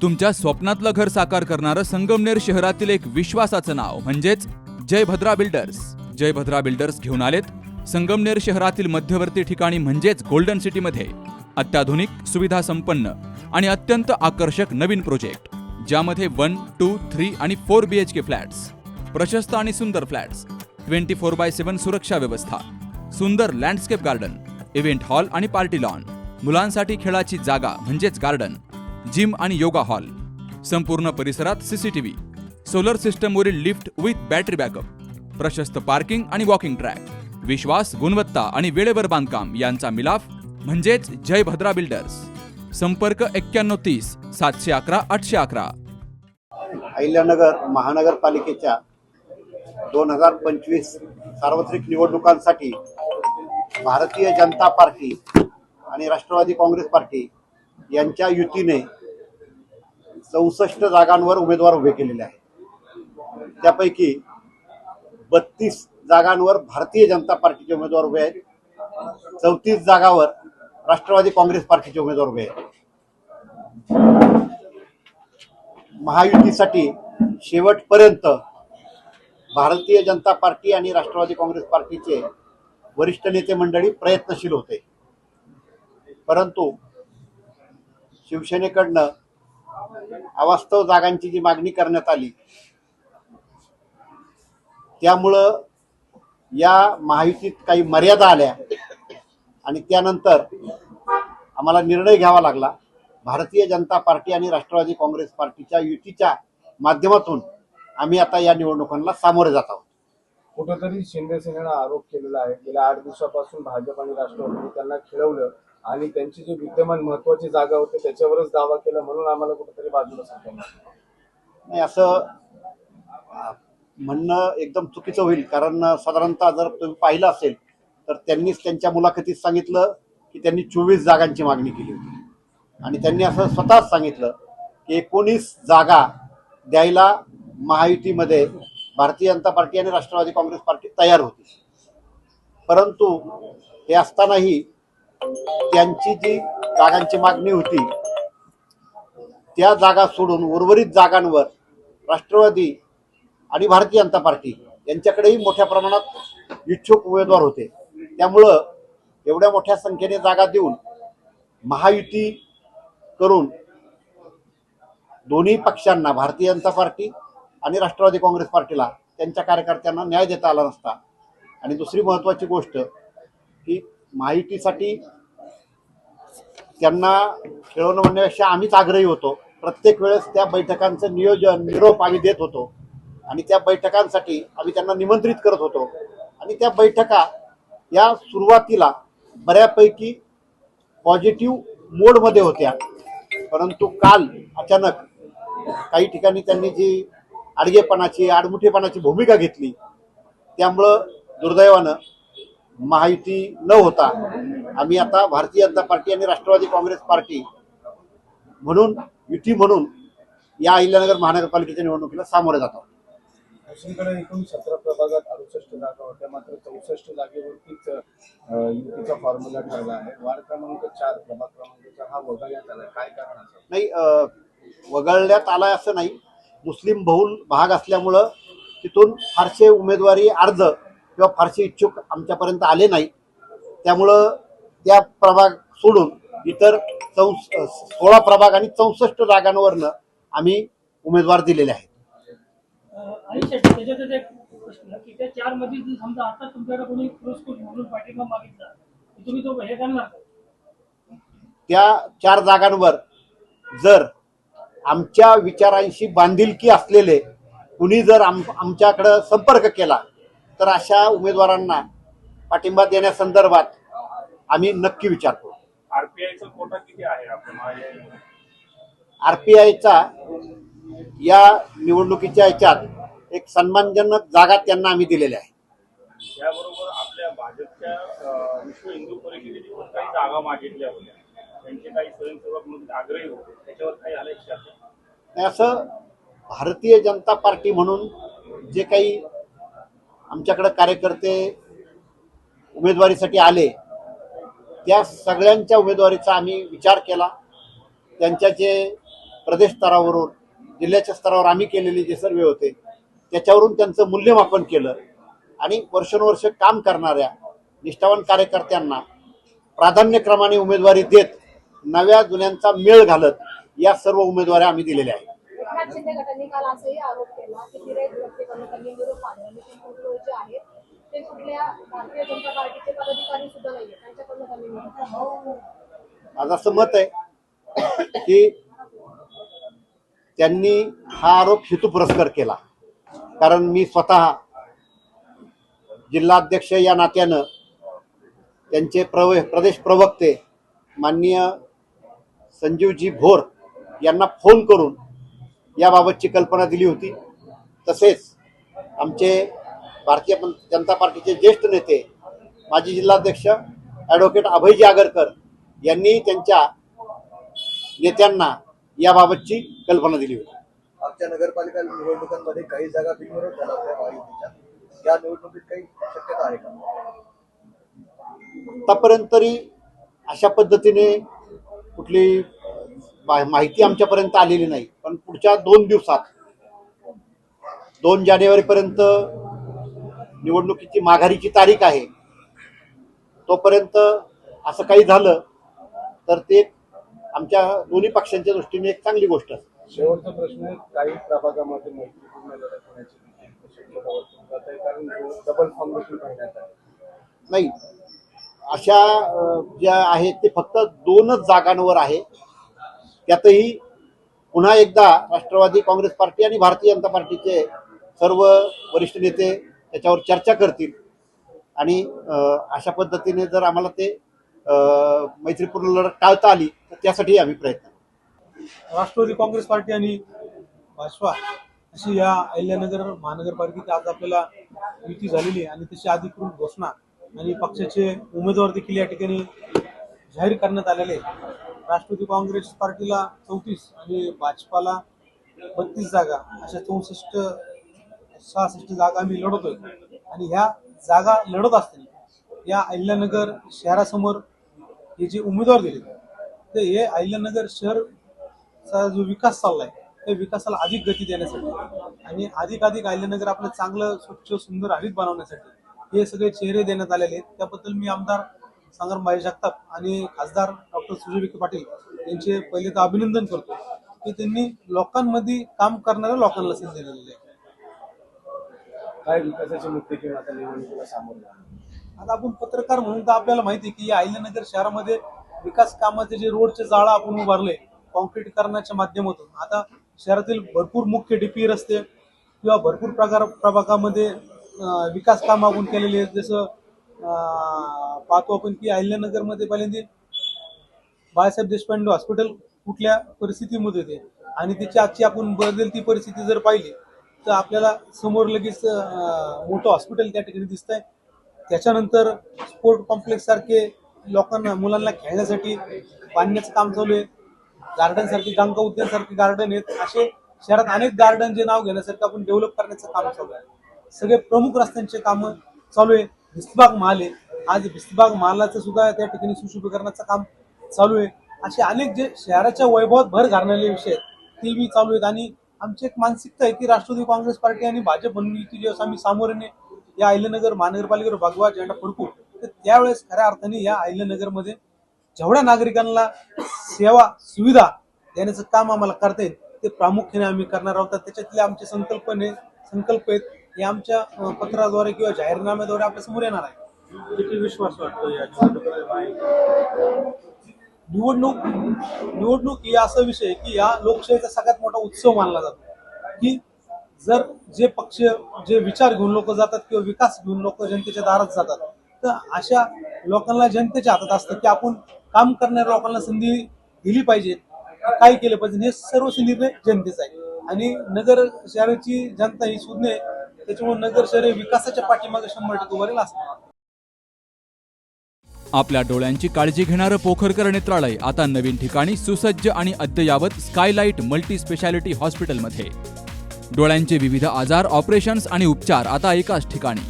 तुमच्या स्वप्नातलं घर साकार करणारं संगमनेर शहरातील एक विश्वासाचं नाव म्हणजेच जयभद्रा बिल्डर्स. जयभद्रा बिल्डर्स घेऊन आलेत संगमनेर शहरातील मध्यवर्ती ठिकाणी म्हणजेच गोल्डन सिटीमध्ये अत्याधुनिक सुविधा संपन्न आणि अत्यंत आकर्षक नवीन प्रोजेक्ट, ज्यामध्ये 1, 2, 3 आणि 4 BHK फ्लॅट्स, प्रशस्त आणि सुंदर फ्लॅट्स, 24/7 सुरक्षा व्यवस्था, सुंदर लँडस्केप गार्डन, इव्हेंट हॉल आणि पार्टी लॉन, मुलांसाठी खेळाची जागा म्हणजेच गार्डन, जिम आणि योगा हॉल, संपूर्ण परिसरात CCTV, सोलर सिस्टमवरील लिफ्ट विथ बॅटरी बॅकअप, प्रशस्त पार्किंग आणि वॉकिंग ट्रॅक, विश्वास, गुणवत्ता आणि वेळेवर बांधकाम यांचा मिलाफ म्हणजेच जयभद्रा बिल्डर्स. संपर्क 9130 711 811. अहिल्यानगर महानगरपालिकेच्या 2025 सार्वत्रिक निवडणुकांसाठी भारतीय जनता पार्टी आणि राष्ट्रवादी काँग्रेस पार्टी यांच्या युतीने 64 जागांवर उमेदवार उभे केलेले आहेत. त्यापैकी 32 जागांवर भारतीय जनता पार्टीचे उमेदवार उभे आहेत. 34 जागावर राष्ट्रवादी काँग्रेस पार्टीचे उमेदवार उभे आहेत. महायुतीसाठी शेवटपर्यंत भारतीय जनता पार्टी आणि राष्ट्रवादी काँग्रेस पार्टीचे वरिष्ठ नेते मंडळी प्रयत्नशील होते, परंतु शिवसेनेकडनं अवास्तव जागांची जी मागणी करण्यात आली त्यामुळं या महायुतीत काही मर्यादा आल्या आणि त्यानंतर आम्हाला निर्णय घ्यावा लागला. भारतीय जनता पार्टी आणि राष्ट्रवादी काँग्रेस पार्टीच्या युतीच्या माध्यमातून आम्ही आता या निवडणुकांना सामोरे जात आहोत. कुठेतरी शिंदे सेनेनं आरोप केलेला आहे, गेल्या 8 दिवसापासून भाजप आणि राष्ट्रवादीने त्यांना खेळवलं आणि त्यांची जी विद्यमान महत्वाची जागा होती त्याच्यावरच दावा केला, म्हणून आम्हाला कुठेतरी बाजूला सरकवलं नाही. असं म्हणणं एकदम चुकीचं होईल, कारण साधारणतः जर तुम्ही पाहिलं असेल तर त्यांनीच त्यांच्या मुलाखतीत सांगितलं की त्यांनी 24 जागांची मागणी केली होती आणि त्यांनी असं स्वतःच सांगितलं की 19 जागा द्यायला महायुतीमध्ये भारतीय जनता पार्टी आणि राष्ट्रवादी काँग्रेस पार्टी तयार होती. परंतु हे असतानाही त्यांची जी जागांची मागणी होती त्या जागा सोडून उर्वरित जागांवर राष्ट्रवादी आणि भारतीय जनता पार्टी यांच्याकडेही मोठ्या प्रमाणात इच्छुक उमेदवार होते. त्यामुळं एवढ्या मोठ्या संख्येने जागा देऊन महायुती करून दोन्ही पक्षांना, भारतीय जनता पार्टी आणि राष्ट्रवादी काँग्रेस पार्टीला, त्यांच्या कार्यकर्त्यांना न्याय देता आला नसता. आणि दुसरी महत्त्वाची गोष्ट की महायुतीसाठी त्यांना खेळवणं म्हणण्यापेक्षा आम्हीच आग्रही होतो. प्रत्येक वेळेस त्या बैठकांचं नियोजन, निरोप आम्ही देत होतो आणि त्या बैठकांसाठी आम्ही त्यांना निमंत्रित करत होतो आणि त्या बैठका या सुरुवातीला बऱ्यापैकी पॉझिटिव्ह मोडमध्ये होत्या. परंतु काल अचानक काही ठिकाणी त्यांनी जी आडगेपणाची, आडमुठेपणाची भूमिका घेतली त्यामुळं दुर्दैवानं महायुती न होता आम्ही आता भारतीय जनता पार्टी आणि राष्ट्रवादी काँग्रेस पार्टी म्हणून, युती म्हणून या अहिल्यानगर महानगरपालिकेच्या निवडणुकीला सामोरे जात आहोत. दुसरीकडे एकूण 17 प्रभागात 68 जागा होत्या, मात्र 64 जागेवरतीच युतीचा फॉर्म्युला ठरला आहे. वार्ड क्रमांक 4 प्रभाग क्रमांक 4 हा वगळण्यात आला, काय कारण असेल? नाही, वगळण्यात आलाय असं नाही. मुस्लिम बहुल भाग असल्यामुळं तिथून फारसे उमेदवारी अर्ज किंवा फारसे इच्छुक आमच्यापर्यंत आले नाही. त्यामुळं त्या प्रभाग सोडून इतर 16 प्रभाग आणि 64 जागांवरनं आम्ही उमेदवार दिलेले आहेत. आणि त्याच्यातच एक प्रश्न की त्या 4 मध्ये समजा आता तुमच्याकडे कोणी पुरस्कृत म्हणून पाठिंबा मागितला तुम्ही तो हे करणार का? त्या 4 जागांवर जर आमच्या विचारांशी बांधिलकी असलेले कुणी जर आमच्याकडं संपर्क केला तर अशा उमेदवारांना पाठिंबा देण्यासंदर्भात आम्ही नक्की विचार करू. आरपीआयचा कोटा किती आहे आपल्या? आरपीआयचा या निवडणुकीच्या याच्यात एक सन्मानजनक जागा त्यांना आम्ही दिलेल्या आहे. त्याबरोबर आपल्या भाजपच्या विश्व हिंदू परिषदेने पण काही जागा मागितल्या होत्या, त्यांचे काही स्वयंसेवक म्हणून आग्रही होते, त्याच्यावर काही आलं नाही. असं भारतीय जनता पार्टी म्हणून जे काही आमच्याकडे कार्यकर्ते उमेदवारीसाठी आले त्या सगळ्यांच्या उमेदवारीचा आम्ही विचार केला. त्यांच्या जे प्रदेश स्तरावरून जिल्ह्याच्या स्तरावर आम्ही केलेले जे सर्वे होते त्याच्यावरून त्यांचं मूल्यमापन केलं आणि वर्षानुवर्ष काम करणाऱ्या निष्ठावान कार्यकर्त्यांना प्राधान्यक्रमाने उमेदवारी देत नव्या जुन्यांचा मेळ घालत या सर्व उमेदवारी आम्ही दिलेल्या आहेत. एकनाथ शिंदे गटाने काल असाही आरोप केला की विरोध व्यक्तीकडून त्यांनी निरोप मागला जे आहेत ते कुठल्या भारतीय जनता पार्टीचे पदाधिकारी सुद्धा नाहीये त्यांच्याकडून त्यांनी निरोप मागला. माझं असं मत आहे की त्यांनी हा आरोप हेतुपुरस्सर केला, कारण मी स्वतः जिल्हाध्यक्ष या नात्यानं त्यांचे प्रदेश प्रवक्ते माननीय संजीवजी भोर यांना फोन करून याबाबतची कल्पना दिली होती. तसेच आमचे भारतीय जनता पार्टीचे ज्येष्ठ नेते माजी जिल्हाध्यक्ष ॲडव्होकेट अभयजी आगरकर यांनी त्यांच्या नेत्यांना याबाबतची कल्पना दिली होती. आमच्या नगरपालिका निवडणुकांमध्ये काही जागा बिनविरोध झाल्या होत्या महायुतीच्या. या निवडणुकीत काही शक्यता आहे का? आतापर्यंत तरी अशा पद्धतीने कुठली माहिती आमच्यापर्यंत आलेली नाही, पण पुढच्या 2 दिवसात 2 जानेवारीपर्यंत निवडणुकीची माघारीची तारीख आहे. तोपर्यंत असं काही झालं तर ते आमच्या दोन्ही पक्षांच्या दृष्टीने एक चांगली गोष्ट आहे. शेवटचा प्रश्न आहे, काही प्रभागामध्ये मैत्रीपूर्ण लढत होण्याची शक्यता वर्तवली जाते कारण डबल फॉर्मेशन करण्यात आहे. नाही, अशा ज्या आहेत ते फक्त 2च जागांवर आहे. त्यातही पुन्हा एकदा राष्ट्रवादी काँग्रेस पार्टी आणि भारतीय जनता पार्टीचे सर्व वरिष्ठ नेते त्याच्यावर चर्चा करतील आणि अशा पद्धतीने जर आम्हाला ते मैत्रीपूर्ण लढत टाळता आली तर त्यासाठी आम्ही प्रयत्न करू. राष्ट्रवादी काँग्रेस पार्टी आणि भाजपा अशी या अहिल्यानगर महानगरपालिकेत आज आपल्याला युती झालेली आहे आणि त्याची अधिकृत घोषणा आणि पक्षाचे उमेदवार देखील या ठिकाणी जाहीर करण्यात आलेले आहे. राष्ट्रवादी काँग्रेस पार्टीला 34 आणि भाजपाला 32 जागा अशा 66 जागा आम्ही लढवतोय आणि ह्या जागा लढत असताना या अहिल्यानगर शहरासमोर हे जे उमेदवार दिले ते हे अहिल्यानगर शहरचा जो विकास चाललाय त्या विकासाला अधिक गती देण्यासाठी आणि अधिक अहिल्यानगर आपलं चांगलं स्वच्छ सुंदर हरित बनवण्यासाठी हे सगळे चेहरे देण्यात आलेले आहेत. त्याबद्दल मी आमदार संग्रामभाई जगताप आणि खासदार डॉक्टर सुजय विखे पाटील यांचे पहिले तर अभिनंदन करतो की त्यांनी लोकांमध्ये काम करणाऱ्या लोकांना संधी दिलेली आहे. काय विकासाचे मुद्दे घेऊन आता निवडणुकीला सामोरे जाणार? आता आपण पत्रकार म्हणून तर आपल्याला माहिती आहे की या अहिल्यानगर शहरामध्ये विकास कामाचे जे रोडचे जाळं आपण उभारले कॉन्क्रीटीकरणाच्या माध्यमातून आता शहरातील भरपूर मुख्य डीपी रस्ते किंवा भरपूर प्रभागामध्ये विकास काम आपण केलेले आहेत. जसं पाहतो आपण की अहिल्यानगरमध्ये पहिल्यांदा बाळासाहेब देशपांडे हॉस्पिटल कुठल्या परिस्थितीमध्ये होते आणि त्याची आजची आपण बदलती परिस्थिती जर पाहिली तर आपल्याला समोर लगेच मोठं हॉस्पिटल त्या ठिकाणी दिसतंय. त्याच्यानंतर स्पोर्ट कॉम्प्लेक्स सारखे लोकांना मुलांना खेळण्यासाठी बांधण्याचं काम चालू आहे. गार्डन सारखे गंगा उद्यान सारखे गार्डन आहेत. असे शहरात अनेक गार्डन जे नाव घेण्यासारखं आपण डेव्हलप करण्याचं काम चालू आहे. सगळे प्रमुख रस्त्यांचे कामं चालू आहे. भिस्तबाग महाल आहे, आज भिस्तबाग महालाचं सुद्धा त्या ठिकाणी सुशोभीकरणाचं काम चालू आहे. असे अनेक जे शहराच्या वैभवात भर घालणारे विषय आहेत ते बी चालू आहेत आणि आमची एक मानसिकता आहे की राष्ट्रवादी काँग्रेस पार्टी आणि भाजप म्हणून युती जेव्हा आम्ही सामोरने या अहिल्यानगर महानगरपालिकेवर भगवा झेंडा फडकू तर त्यावेळेस खऱ्या अर्थाने या अहिल्यानगरमध्ये जेवढ्या नागरिकांना सेवा सुविधा देण्याचं काम आम्हाला करता येईल ते प्रामुख्याने आम्ही करणार आहोत. त्याच्यातले आमचे संकल्प आहेत हे आमच्या पत्राद्वारे किंवा जाहीरनाम्याद्वारे आपल्या समोर येणार आहे. किती विश्वास वाटतो या निवडणूक ही असा विषय आहे की या लोकशाहीचा सगळ्यात मोठा उत्सव मानला जातो की जर जे पक्ष जे विचार घेऊन लोक जातात किंवा विकास घेऊन लोक जनतेच्या दारात जातात तर अशा लोकांना जनतेच्या हातात असतं की आपण काम करणाऱ्या लोकांना संधी दिली पाहिजे, काय केलं पाहिजे हे सर्व निर्णय जनतेचा आहे. आणि नगर शहराची जनता ही सुज्ञ आहे, त्याच्यामुळे नगर शहर विकासाच्या पाठीमागे 100% उभारेल असणार. आपल्या डोळ्यांची काळजी घेणारं पोखरकर नेत्रालय आता नवीन ठिकाणी सुसज्ज आणि अद्ययावत स्कायलाइट मल्टी स्पेशालिटी हॉस्पिटलमध्ये. डोळ्यांचे विविध आजार, ऑपरेशन्स आणि उपचार आता एकाच ठिकाणी.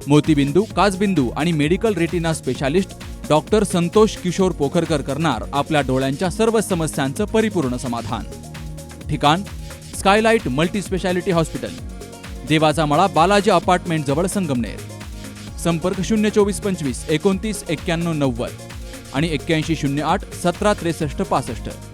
मोतीबिंदू, काचबिंदू आणि medical retina specialist doctor Santosh Kishor Pokharkar करणार आपल्या डोळ्यांच्या सर्व समस्यांचं परिपूर्ण समाधान. ठिकाण स्कायलाइट मल्टी स्पेशालिटी हॉस्पिटल, देवाचा मळा, बालाजी अपार्टमेंट जवळ संगमनेर. संपर्क 02425 29 91 90 आणि 8108 17 63 65.